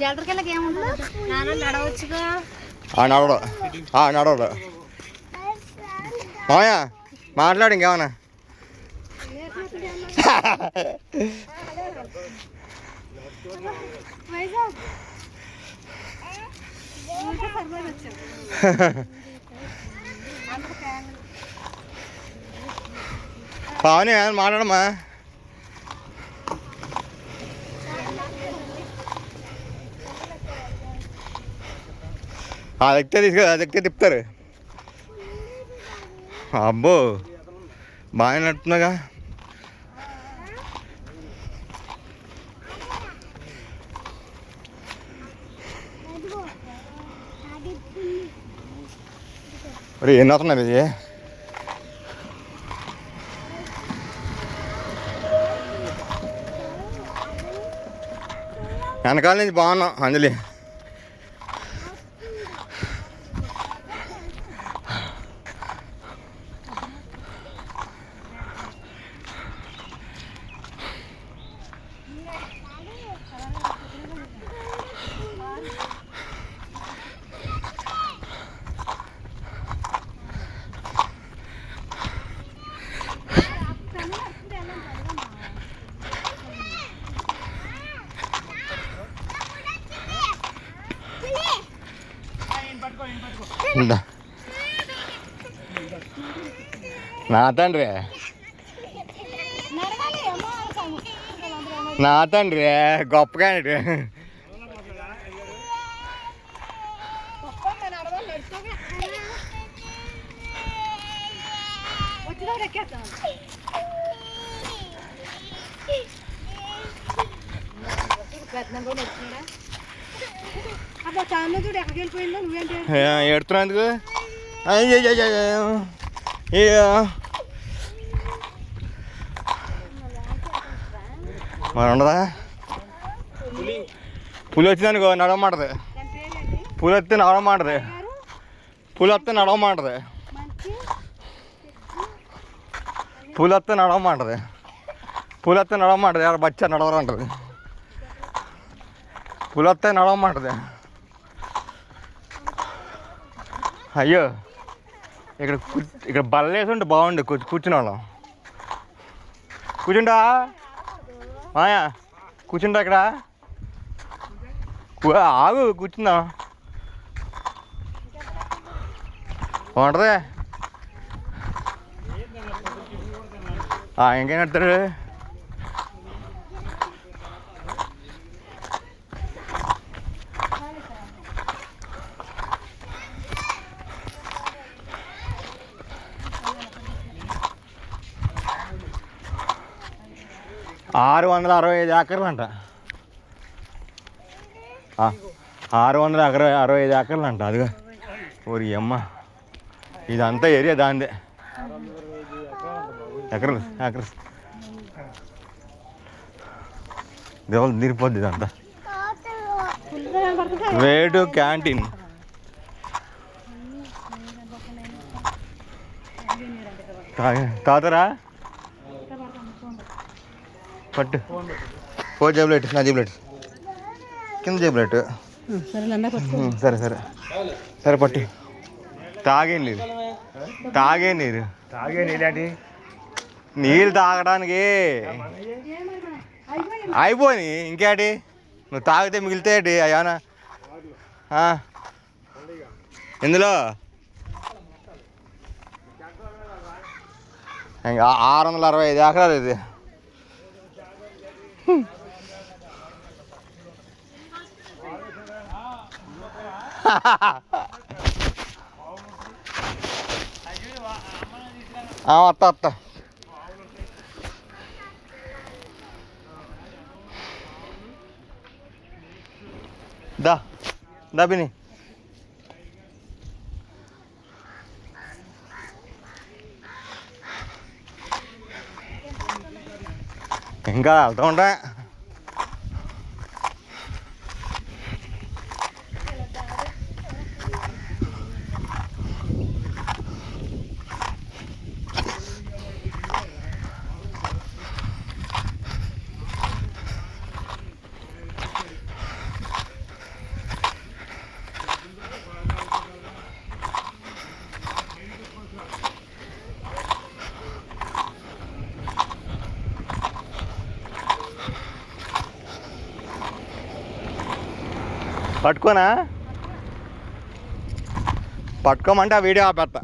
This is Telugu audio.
జాతరకెళ్ళకి ఏముంటుంది నాన్న నడవచ్చుగా. నడవడు నడవడు. మామయ్య మాట్లాడు ఇంకేమన్నా. పావని మాట్లాడమ్మా. అది ఎక్కితే తిప్పుతారు. అబ్బో బాగా నడుతున్నాగా. మరి ఎన్ని అవుతున్నారు ఇది? వెనకాల నుంచి బాగున్నాం అంజలి. నా తండ్రి గొప్ప క్యాండిడేట్. ఎడుతున్నందుకు మరి ఉండదా? పులి వచ్చిందనుకో నడవమంటది. పులి వస్తే నడవమంటది. పులి వస్తే నడవమంటది. పులి వస్తే నడవమంటది. పులి వస్తే నడవమంటది. ఎవరు బచ్చా నడవరు అంటది. పులి వస్తే నడవమంటది. అయ్యో ఇక్కడ బల్లేసి ఉంటే బాగుండు. కూర్చునే వాళ్ళం. కూర్చుంటా మాయా, కూర్చుంటా ఇక్కడ. ఆగు కూర్చుందాం. బాగుంటుంది. ఇంకేం కడతాడు? ఆరు 665 ఏకర్లు అంట. 665 ఏకర్లు అంట. అదిగా ఓరి అమ్మ, ఇదంతా ఏరియా దాందే. ఎకరలు దేవుళ్ళు తీరిపోద్ది ఇదంతా. వేటు క్యాంటీన్. తాతరా పట్టు. పో జేబులెట్, నా జేబులెట్ కింద జేబులెట్. సరే సరే సరే పట్టు. తాగే నీరు నీళ్ళు తాగడానికి అయిపోయి ఇంకేటి. నువ్వు తాగితే మిగిలితేటి అయ్యానా ఇందులో 665 ఎకరాలు ఇది. వస్తా దా బిని. ఇంకా వెళ్తూ ఉంటా. పట్టుకోనా పట్టుకోమంటే ఆ వీడియో ఆపేస్తా.